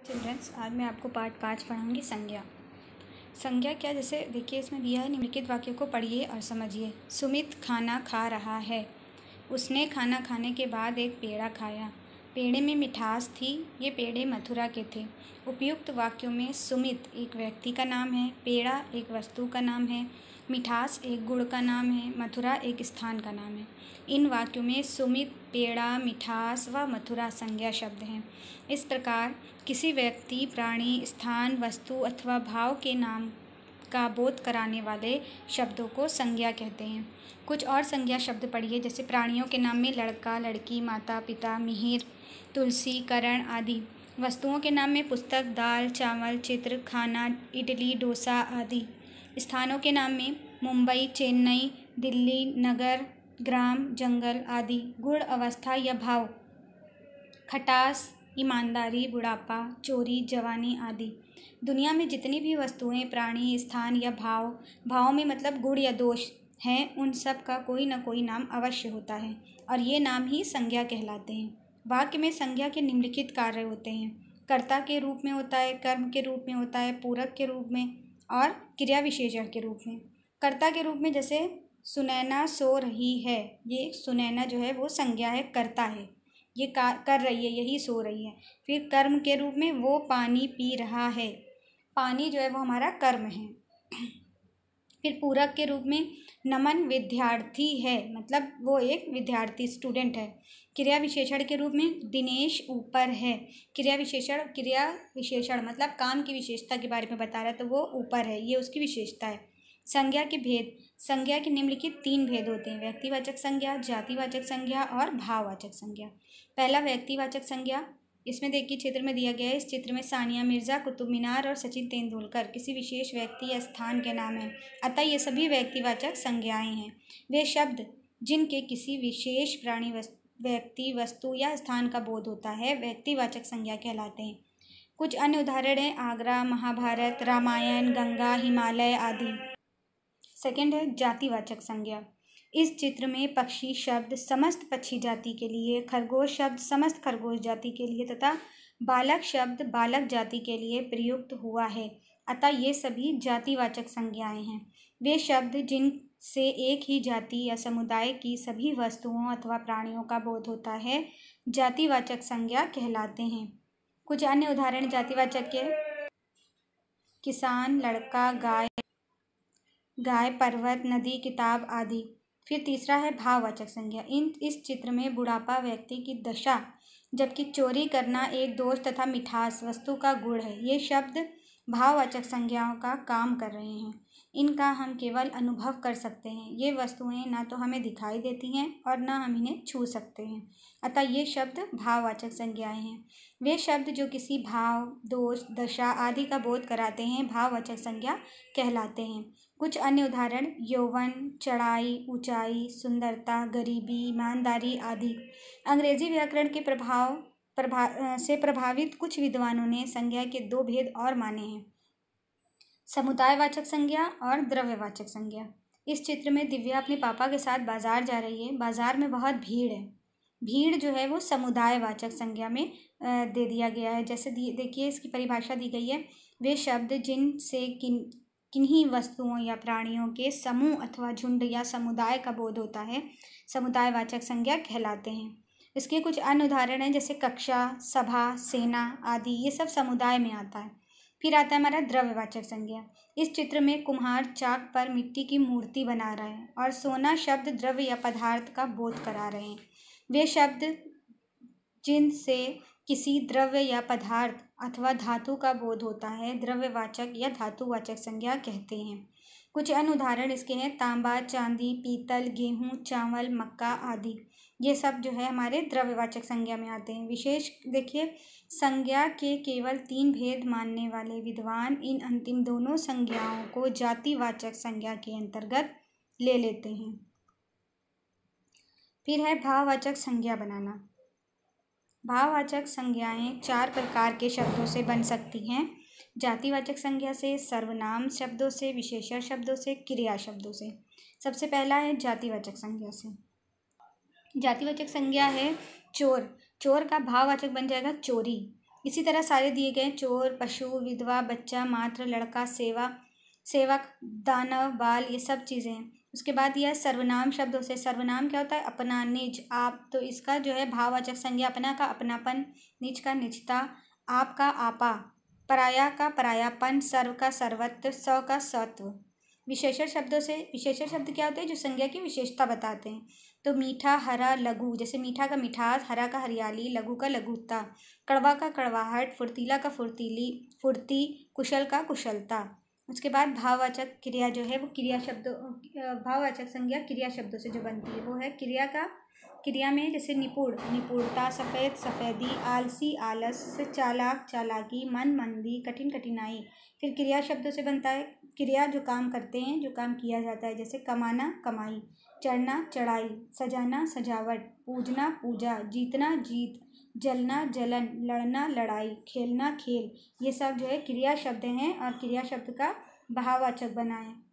Children's, आज मैं आपको पार्ट 5 पढ़ाऊँगी संज्ञा। संज्ञा क्या, जैसे देखिए इसमें दिया है, निम्नलिखित वाक्यों को पढ़िए और समझिए। सुमित खाना खा रहा है। उसने खाना खाने के बाद एक पेड़ा खाया। पेड़े में मिठास थी। ये पेड़े मथुरा के थे। उपयुक्त वाक्यों में सुमित एक व्यक्ति का नाम है, पेड़ा एक वस्तु का नाम है, मिठास एक गुड़ का नाम है, मथुरा एक स्थान का नाम है। इन वाक्यों में सुमित, पेड़ा, मिठास व मथुरा संज्ञा शब्द हैं। इस प्रकार किसी व्यक्ति, प्राणी, स्थान, वस्तु अथवा भाव के नाम का बोध कराने वाले शब्दों को संज्ञा कहते हैं। कुछ और संज्ञा शब्द पढ़िए, जैसे प्राणियों के नाम में लड़का, लड़की, माता, पिता, मिहिर, तुलसी, करण आदि। वस्तुओं के नाम में पुस्तक, दाल, चावल, चित्र, खाना, इडली, डोसा आदि। स्थानों के नाम में मुंबई, चेन्नई, दिल्ली, नगर, ग्राम, जंगल आदि। गुण, अवस्था या भाव, खटास, ईमानदारी, बुढ़ापा, चोरी, जवानी आदि। दुनिया में जितनी भी वस्तुएं, प्राणी, स्थान या भाव में मतलब गुण या दोष हैं, उन सब का कोई न कोई नाम अवश्य होता है और ये नाम ही संज्ञा कहलाते हैं। वाक्य में संज्ञा के निम्नलिखित कार्य होते हैं। कर्ता के रूप में होता है, कर्म के रूप में होता है, पूरक के रूप में और क्रिया विशेषण के रूप में। कर्ता के रूप में जैसे सुनैना सो रही है, ये सुनैना जो है वो संज्ञा है, कर्ता है, ये कर रही है, यही सो रही है। फिर कर्म के रूप में वो पानी पी रहा है, पानी जो है वो हमारा कर्म है। फिर पूरक के रूप में नमन विद्यार्थी है, मतलब वो एक विद्यार्थी, स्टूडेंट है। क्रिया विशेषण के रूप में दिनेश ऊपर है। क्रिया विशेषण मतलब काम की विशेषता के बारे में बता रहा है, तो वो ऊपर है, ये उसकी विशेषता है। संज्ञा के भेद, संज्ञा के निम्नलिखित 3 भेद होते हैं: व्यक्तिवाचक संज्ञा, जातिवाचक संज्ञा और भाववाचक संज्ञा। पहला व्यक्तिवाचक संज्ञा, इसमें देखिए चित्र में दिया गया है। इस चित्र में सानिया मिर्ज़ा, कुतुब मीनार और सचिन तेंदुलकर किसी विशेष व्यक्ति या स्थान के नाम हैं, अतः ये सभी व्यक्तिवाचक संज्ञाएं हैं। वे शब्द जिनके किसी विशेष प्राणी, व्यक्ति, वस्तु या स्थान का बोध होता है व्यक्तिवाचक संज्ञा कहलाते हैं। कुछ अन्य उदाहरण हैं: आगरा, महाभारत, रामायण, गंगा, हिमालय आदि। सेकेंड है जातिवाचक संज्ञा। इस चित्र में पक्षी शब्द समस्त पक्षी जाति के लिए, खरगोश शब्द समस्त खरगोश जाति के लिए तथा बालक शब्द बालक जाति के लिए प्रयुक्त हुआ है, अतः ये सभी जातिवाचक संज्ञाएं हैं। वे शब्द जिनसे एक ही जाति या समुदाय की सभी वस्तुओं अथवा प्राणियों का बोध होता है जातिवाचक संज्ञा कहलाते हैं। कुछ अन्य उदाहरण जातिवाचक के: किसान, लड़का, गाय, पर्वत, नदी, किताब आदि। फिर तीसरा है भाववाचक संज्ञा। इस चित्र में बुढ़ापा व्यक्ति की दशा, जबकि चोरी करना एक दोष तथा मिठास वस्तु का गुण है। ये शब्द भाववाचक संज्ञाओं का काम कर रहे हैं। इनका हम केवल अनुभव कर सकते हैं। ये वस्तुएं ना तो हमें दिखाई देती हैं और ना हम इन्हें छू सकते हैं, अतः ये शब्द भाववाचक संज्ञाएं हैं। वे शब्द जो किसी भाव, दोष, दशा आदि का बोध कराते हैं भाववाचक संज्ञा कहलाते हैं। कुछ अन्य उदाहरण: यौवन, चढ़ाई, ऊंचाई, सुंदरता, गरीबी, ईमानदारी आदि। अंग्रेजी व्याकरण के से प्रभावित कुछ विद्वानों ने संज्ञा के 2 भेद और माने हैं: समुदायवाचक संज्ञा और द्रव्यवाचक संज्ञा। इस चित्र में दिव्या अपने पापा के साथ बाजार जा रही है। बाजार में बहुत भीड़ है। भीड़ जो है वो समुदायवाचक संज्ञा में दे दिया गया है। जैसे देखिए इसकी परिभाषा दी गई है: वे शब्द जिनसे किन्हीं वस्तुओं या प्राणियों के समूह अथवा झुंड या समुदाय का बोध होता है समुदायवाचक संज्ञा कहलाते हैं। इसके कुछ अन्य उदाहरण हैं, जैसे कक्षा, सभा, सेना आदि। ये सब समुदाय में आता है। फिर आता है हमारा द्रव्यवाचक संज्ञा। इस चित्र में कुम्हार चाक पर मिट्टी की मूर्ति बना रहे हैं और सोना शब्द द्रव्य या पदार्थ का बोध करा रहे हैं। वे शब्द जिनसे किसी द्रव्य या पदार्थ अथवा धातु का बोध होता है द्रव्यवाचक या धातुवाचक संज्ञा कहते हैं। कुछ अन्य उदाहरण इसके हैं: तांबा, चांदी, पीतल, गेहूं, चावल, मक्का आदि। ये सब जो है हमारे द्रव्यवाचक संज्ञा में आते हैं। विशेष देखिए, संज्ञा के केवल 3 भेद मानने वाले विद्वान इन अंतिम दोनों संज्ञाओं को जातिवाचक संज्ञा के अंतर्गत ले लेते हैं। फिर है भाववाचक संज्ञा बनाना। भाववाचक संज्ञाएं 4 प्रकार के शब्दों से बन सकती हैं: जातिवाचक संज्ञा से, सर्वनाम शब्दों से, विशेषण शब्दों से, क्रिया शब्दों से। सबसे पहला है जातिवाचक संज्ञा से। जातिवाचक संज्ञा है चोर। चोर का भाववाचक बन जाएगा चोरी। इसी तरह सारे दिए गए चोर, पशु, विधवा, बच्चा, मात्र, लड़का, सेवक, दानव, बाल, ये सब चीज़ें हैं। उसके बाद यह सर्वनाम शब्दों से, सर्वनाम क्या होता है? अपना, निज, आप। तो इसका जो है भाववाचक संज्ञा अपना का अपनापन, निज का निजता, आप का आपा, पराया का परायापन, सर्व का सर्वत्व, स्व का सत्व। विशेषण शब्दों से, विशेषण शब्द क्या होते हैं? जो संज्ञा की विशेषता बताते हैं। तो मीठा, हरा, लघु, जैसे मीठा का मिठास, हरा का हरियाली, लघु का लघुता, कड़वा का कड़वाहट, फुर्तीला का फुर्तीली, फुर्ती, कुशल का कुशलता। उसके बाद भाववाचक क्रिया जो है वो क्रिया शब्दों, भाववाचक संज्ञा क्रिया शब्दों से जो बनती है वो है क्रिया में जैसे निपुण, निपुणता, सफ़ेद, सफ़ेदी, आलसी, आलस, चालाक, चालाकी, मंदी, कठिन, कठिनाई। फिर क्रिया शब्दों से बनता है क्रिया जो काम करते हैं, जो काम किया जाता है, जैसे कमाना, कमाई, चढ़ना, चढ़ाई, सजाना, सजावट, पूजना, पूजा, जीतना, जीत, जलना, जलन, लड़ना, लड़ाई, खेलना, खेल। ये सब जो है क्रिया शब्द हैं और क्रिया शब्द का भाववाचक बना है।